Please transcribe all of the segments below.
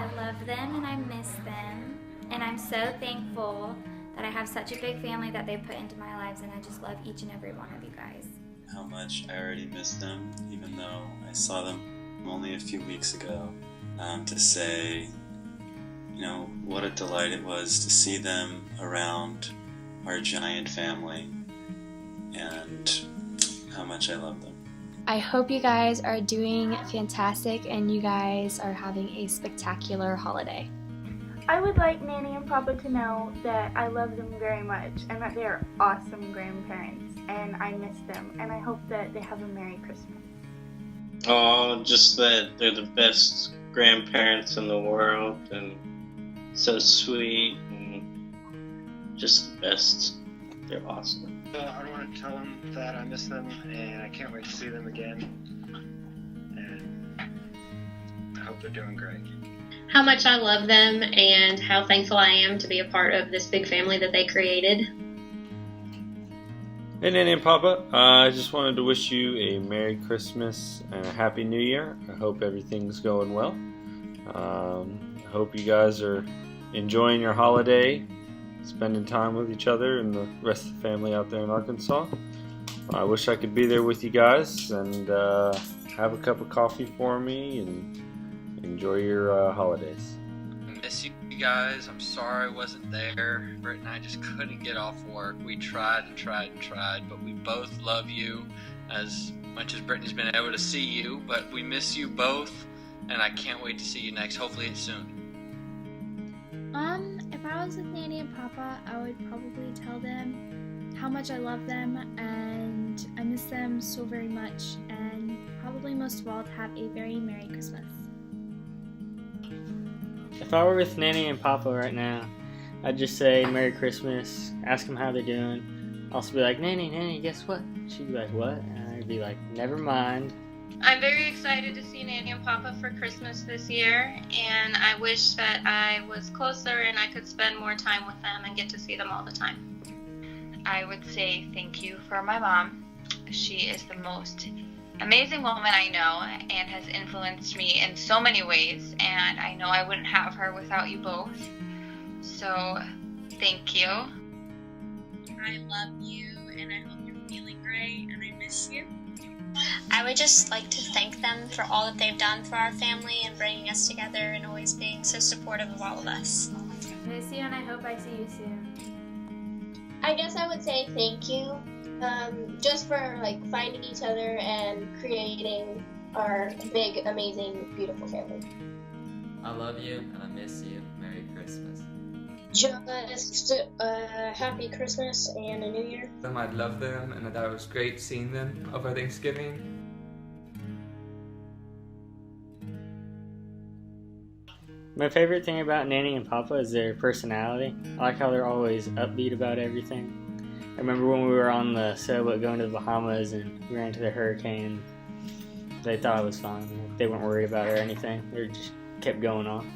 I love them and I miss them. And I'm so thankful that I have such a big family that they put into my lives, and I just love each and every one of you guys. How much I already miss them, even though I saw them only a few weeks ago. To say, what a delight it was to see them around our giant family, and how much I love them. I hope you guys are doing fantastic and you guys are having a spectacular holiday. I would like Nanny and Papa to know that I love them very much and that they are awesome grandparents, and I miss them, and I hope that they have a Merry Christmas. Oh, just that they're the best grandparents in the world and so sweet and just the best. They're awesome. I want to tell them that I miss them and I can't wait to see them again, and I hope they're doing great. How much I love them and how thankful I am to be a part of this big family that they created. Hey Nanny and Papa, I just wanted to wish you a Merry Christmas and a Happy New Year. I hope everything's going well. I hope you guys are enjoying your holiday, spending time with each other and the rest of the family out there in Arkansas. I wish I could be there with you guys and have a cup of coffee for me and enjoy your holidays. I miss you guys. I'm sorry I wasn't there. Britt and I just couldn't get off work. We tried and tried and tried, but we both love you as much as Brittany's been able to see you, but we miss you both, and I can't wait to see you next. Hopefully it's soon. If I was with Nanny and Papa, I would probably tell them how much I love them and I miss them so very much, and probably most of all to have a very Merry Christmas. If I were with Nanny and Papa right now, I'd just say Merry Christmas, ask them how they're doing. Also be like, Nanny, guess what? She'd be like, what? And I'd be like, never mind. I'm very excited to see Nanny and Papa for Christmas this year, and I wish that I was closer and I could spend more time with them and get to see them all the time. I would say thank you for my mom. She is the most amazing woman I know and has influenced me in so many ways, and I know I wouldn't have her without you both. So thank you. I love you and I hope you're feeling great and I miss you. I would just like to thank them for all that they've done for our family and bringing us together and always being so supportive of all of us. Miss you, and I hope I see you soon. I guess I would say thank you, just for finding each other and creating our big, amazing, beautiful family. I love you and I miss you. Merry Christmas. Just happy Christmas and a New Year. I love them and that it was great seeing them over Thanksgiving. My favorite thing about Nanny and Papa is their personality. I like how they're always upbeat about everything. I remember when we were on the sailboat going to the Bahamas and we ran into the hurricane. They thought it was fun. They weren't worried about it or anything. They just kept going on.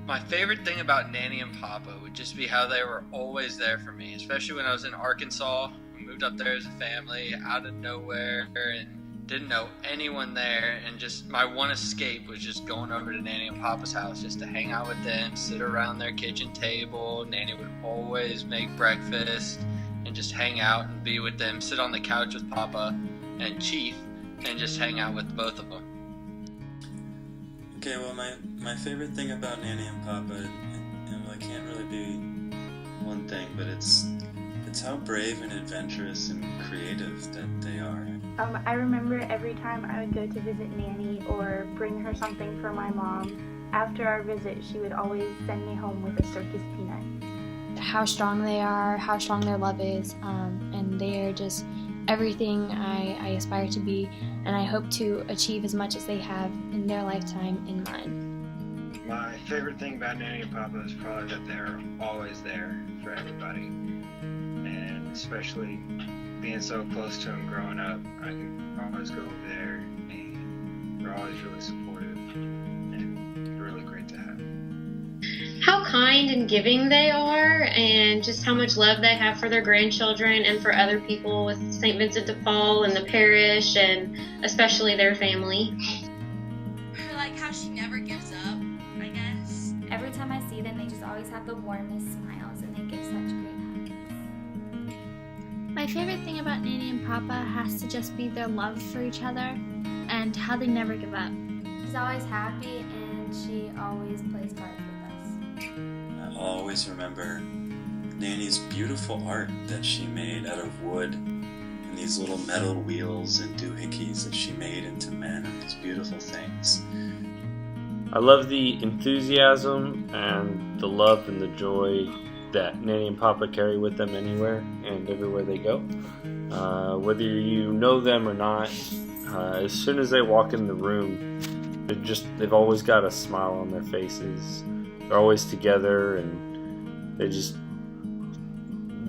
My favorite thing about Nanny and Papa would just be how they were always there for me, especially when I was in Arkansas. We moved up there as a family out of nowhere and didn't know anyone there, and just my one escape was just going over to Nanny and Papa's house just to hang out with them, sit around their kitchen table. Nanny would always make breakfast and just hang out and be with them, sit on the couch with Papa and Chief and just hang out with both of them. Okay, well, my favorite thing about Nanny and Papa, and it can't really be one thing, but it's how brave and adventurous and creative that they are. I remember every time I would go to visit Nanny or bring her something for my mom, after our visit she would always send me home with a circus peanut. How strong they are, how strong their love is, and they are just everything I aspire to be, and I hope to achieve as much as they have in their lifetime in mine. My favorite thing about Nanny and Papa is probably that they're always there for everybody, and especially being so close to them growing up, I could always go over there, and they're always really supportive and really great to have. How kind and giving they are, and just how much love they have for their grandchildren and for other people with St. Vincent de Paul and the parish, and especially their family. I like how she never gives up, I guess. have the warmest smiles and they give such great hugs. My favorite thing about Nanny and Papa has to just be their love for each other and how they never give up. She's always happy and she always plays cards with us. I always remember Nanny's beautiful art that she made out of wood, and these little metal wheels and doohickeys that she made into men, and these beautiful things. I love the enthusiasm and the love and the joy that Nanny and Papa carry with them anywhere and everywhere they go. Whether you know them or not, as soon as they walk in the room, they've always got a smile on their faces. They're always together, and they just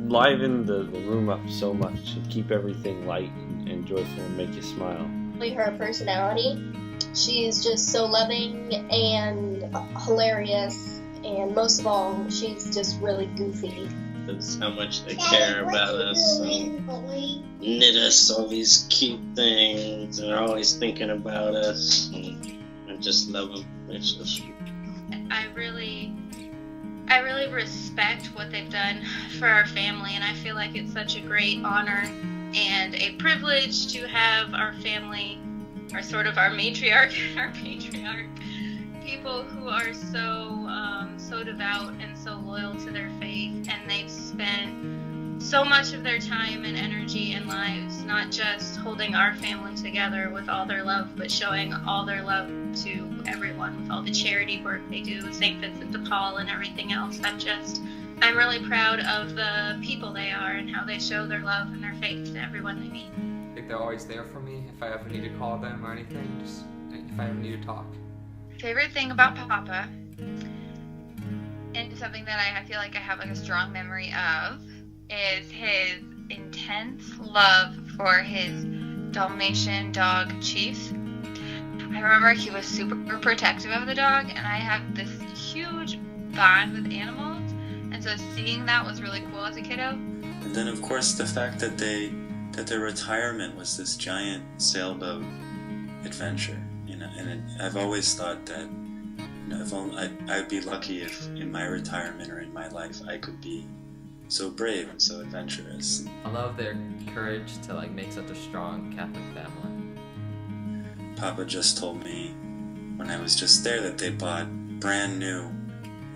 liven the room up so much and keep everything light and joyful and make you smile. Her personality, she's just so loving and hilarious, and most of all, she's just really goofy. That's how much they care about us and knit us all these cute things, and they're always thinking about us, and I just love them. They're so sweet. I really respect what they've done for our family, and I feel like it's such a great honor and a privilege to have our family, or sort of our matriarch, people who are so devout and so loyal to their faith, and they've spent so much of their time and energy and lives not just holding our family together with all their love, but showing all their love to everyone with all the charity work they do with St. Vincent de Paul and everything else. I'm really proud of the people they are and how they show their love and their faith to everyone they meet. I think they're always there for me if I ever need to call them or anything, just if I ever need to talk. Favorite thing about Papa, and something that I feel like I have like a strong memory of, is his intense love for his Dalmatian dog, Chief. I remember he was super protective of the dog, and I have this huge bond with animals, and so seeing that was really cool as a kiddo. And then, of course, the fact that their retirement was this giant sailboat adventure, and I've always thought that, I'd be lucky if in my retirement or in my life I could be so brave and so adventurous. I love their courage to make such a strong Catholic family. Papa just told me when I was just there that they bought brand new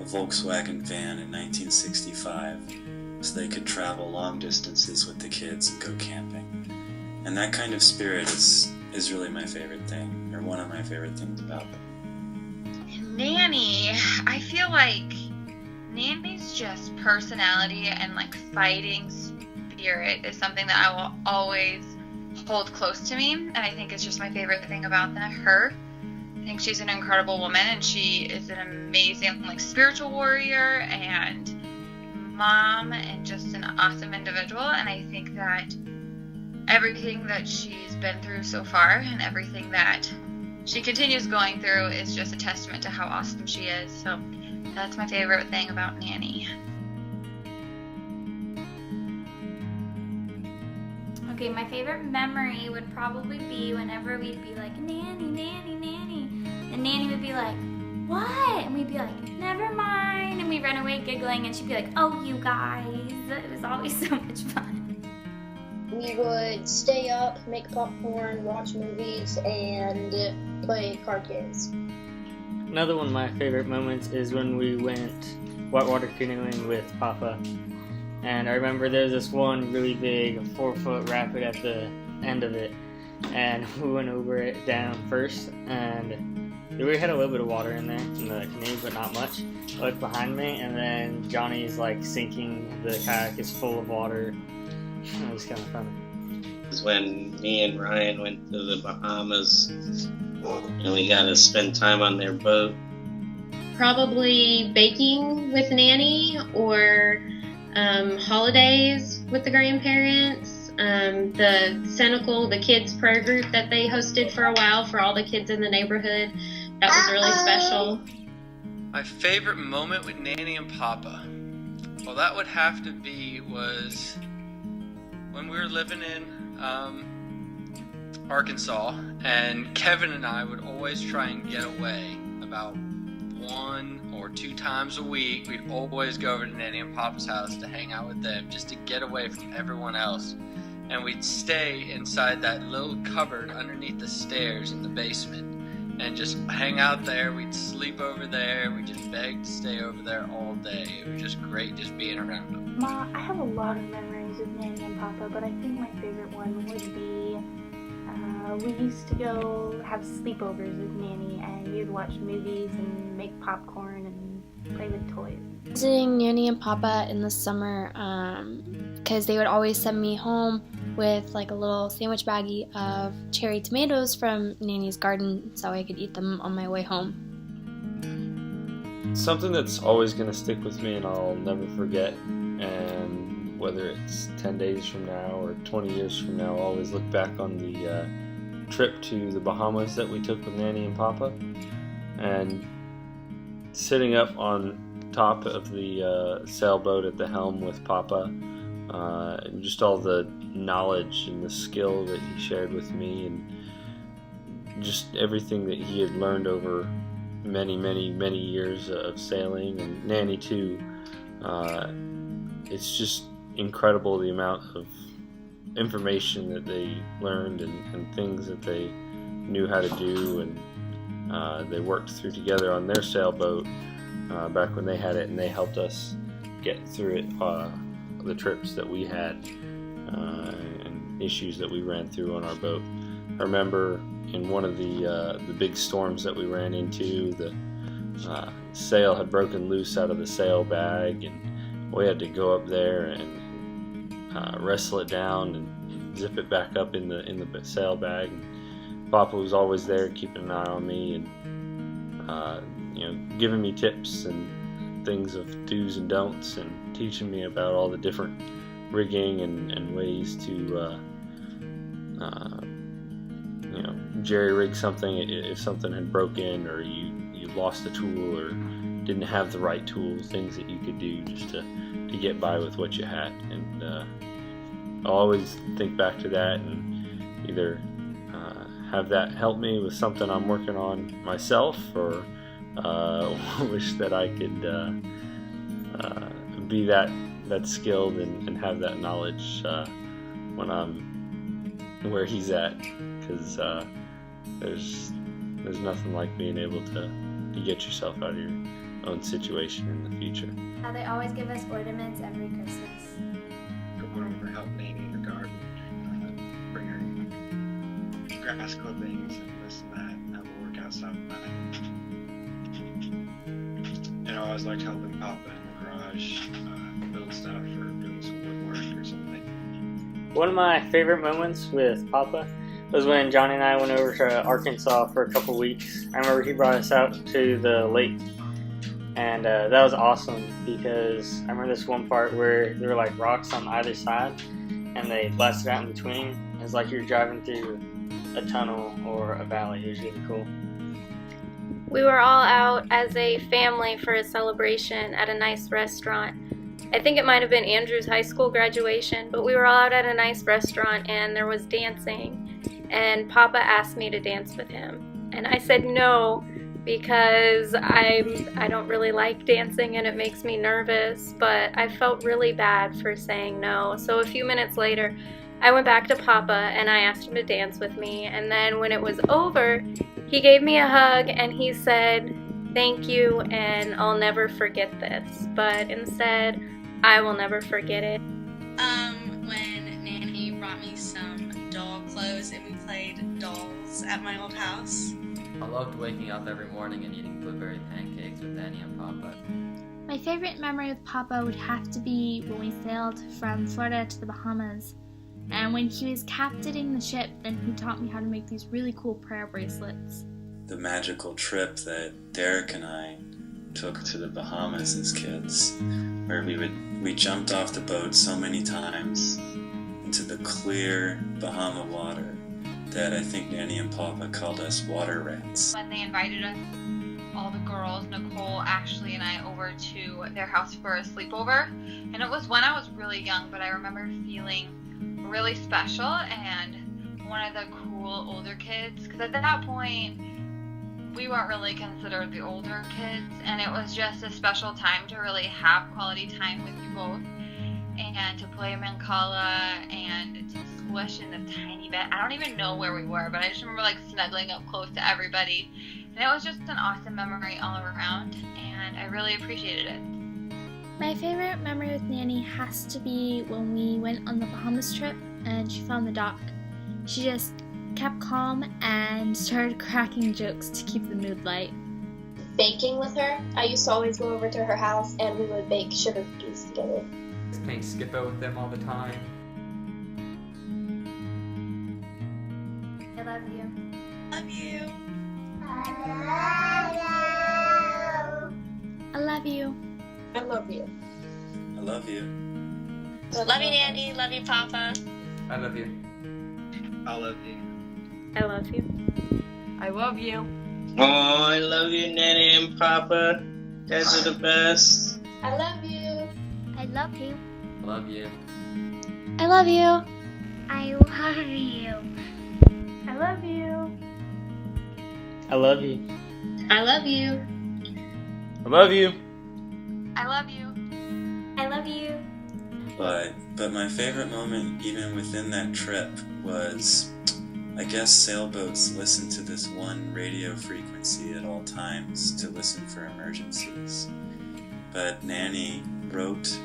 a Volkswagen van in 1965 so they could travel long distances with the kids and go camping. And that kind of spirit is really my favorite thing, or one of my favorite things about them. Nanny, I feel like Nanny's just personality and fighting spirit is something that I will always hold close to me, and I think it's just my favorite thing about her. I think she's an incredible woman, and she is an amazing spiritual warrior and mom, and just an awesome individual. And I think that everything that she's been through so far and everything that she continues going through is just a testament to how awesome she is. So that's my favorite thing about Nanny. Okay, my favorite memory would probably be whenever we'd be like, Nanny, Nanny, Nanny. And Nanny would be like, what? And we'd be like, never mind. And we'd run away giggling, and she'd be like, oh, you guys. It was always so much fun. We would stay up, make popcorn, watch movies, and play card games. Another one of my favorite moments is when we went whitewater canoeing with Papa. And I remember there's this one really big 4-foot rapid at the end of it. And we went over it down first, and we had a little bit of water in there in the canoe, but not much. I looked behind me, and then Johnny's sinking. The kayak is full of water. It was kind of funny. It was when me and Ryan went to the Bahamas, and we got to spend time on their boat. Probably baking with Nanny, or holidays with the grandparents. The Cenacle, the kids prayer group that they hosted for a while for all the kids in the neighborhood. That was really special. My favorite moment with Nanny and Papa, well, that would have to be was when we were living in Arkansas, and Kevin and I would always try and get away about 1 or 2 times a week, we'd always go over to Nanny and Papa's house to hang out with them, just to get away from everyone else. And we'd stay inside that little cupboard underneath the stairs in the basement and just hang out there. We'd sleep over there. We just begged to stay over there all day. It was just great just being around them. Ma, I have a lot of memories with Nanny and Papa, but I think my favorite one would be we used to go have sleepovers with Nanny, and we would watch movies and make popcorn and play with toys. Visiting Nanny and Papa in the summer, because they would always send me home with like a little sandwich baggie of cherry tomatoes from Nanny's garden so I could eat them on my way home. Something that's always going to stick with me and I'll never forget, and whether it's 10 days from now or 20 years from now, I'll always look back on the trip to the Bahamas that we took with Nanny and Papa, and sitting up on top of the sailboat at the helm with Papa, and just all the knowledge and the skill that he shared with me, and just everything that he had learned over many years of sailing, and Nanny too. It's just incredible the amount of information that they learned and things that they knew how to do, and they worked through together on their sailboat back when they had it, and they helped us get through it, the trips that we had and issues that we ran through on our boat. I remember in one of the big storms that we ran into, the sail had broken loose out of the sail bag, and we had to go up there and wrestle it down and zip it back up in the sail bag. And Papa was always there keeping an eye on me and giving me tips and things of do's and don'ts, and teaching me about all the different rigging and ways to jerry rig something if something had broken, or you lost a tool or didn't have the right tools, things that you could do just to get by with what you had. And I'll always think back to that and either have that help me with something I'm working on myself, or wish that I could be that skilled and have that knowledge when I'm where he's at, because there's nothing like being able to get yourself out of your own situation in the future. How they always give us ornaments every Christmas. Go over help Nanny in the garden, bring her grass clippings and this and that, have her work outside of that. And I always liked helping Papa in the garage build stuff or doing some woodwork or something. One of my favorite moments with Papa was when Johnny and I went over to Arkansas for a couple weeks. I remember he brought us out to the lake, and that was awesome because I remember this one part where there were like rocks on either side and they blasted out in between. It was like you're driving through a tunnel or a valley. It was really cool. We were all out as a family for a celebration at a nice restaurant. I think it might have been Andrew's high school graduation, but we were all out at a nice restaurant and there was dancing. And Papa asked me to dance with him. And I said no, because I don't really like dancing and it makes me nervous, but I felt really bad for saying no. So a few minutes later, I went back to Papa and I asked him to dance with me. And then when it was over, he gave me a hug and he said, "Thank you, and I'll never forget this." But instead, I will never forget it. When Nanny brought me some doll clothes and we played dolls at my old house. I loved waking up every morning and eating blueberry pancakes with Nanny and Papa. My favorite memory with Papa would have to be when we sailed from Florida to the Bahamas. And when he was captaining the ship, then he taught me how to make these really cool prayer bracelets. The magical trip that Derek and I took to the Bahamas as kids, where we jumped off the boat so many times into the clear Bahama water that I think Nanny and Papa called us water rats. When they invited us, all the girls, Nicole, Ashley, and I, over to their house for a sleepover. And it was when I was really young, but I remember feeling really special and one of the cool older kids, because at that point we weren't really considered the older kids, and it was just a special time to really have quality time with you both, and to play Mancala and to squish in the tiny bed. I don't even know where we were, but I just remember like snuggling up close to everybody, and it was just an awesome memory all around, and I really appreciated it. My favorite memory with Nanny has to be when we went on the Bahamas trip and she found the dock. She just kept calm and started cracking jokes to keep the mood light. Baking with her, I used to always go over to her house and we would bake sugar cookies together. Playing Skippo with them all the time. I love you. Love you. I love you. I love you. I love you. Love you, Nanny. Love you, Papa. I love you. I love you. I love you. I love you. Oh, I love you, Nanny and Papa. You guys are the best. I love you. I love you. Love you. I love you. I love you. I love you. I love you. I love you. I love you. I love you. I love you. But my favorite moment, even within that trip, was, I guess, sailboats listen to this one radio frequency at all times to listen for emergencies. But Nanny wrote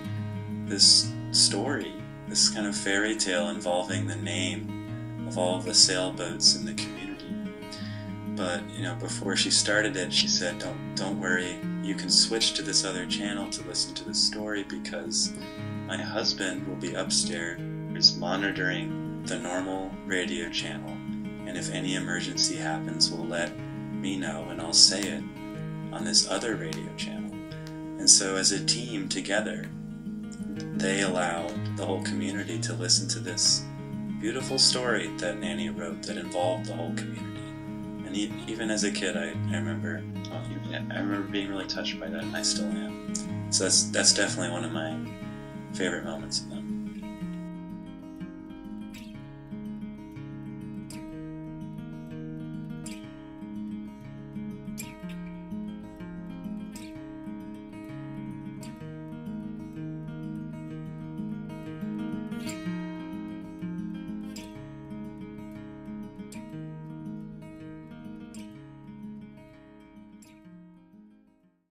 this story, this kind of fairy tale involving the name of all of the sailboats in the community. But, before she started it, she said, don't worry, you can switch to this other channel to listen to the story because my husband will be upstairs monitoring the normal radio channel, and if any emergency happens, we'll let me know and I'll say it on this other radio channel. And so as a team together, they allowed the whole community to listen to this beautiful story that Nanny wrote that involved the whole community. And even as a kid, I remember being really touched by that, and I still am. So that's definitely one of my favorite moments of them.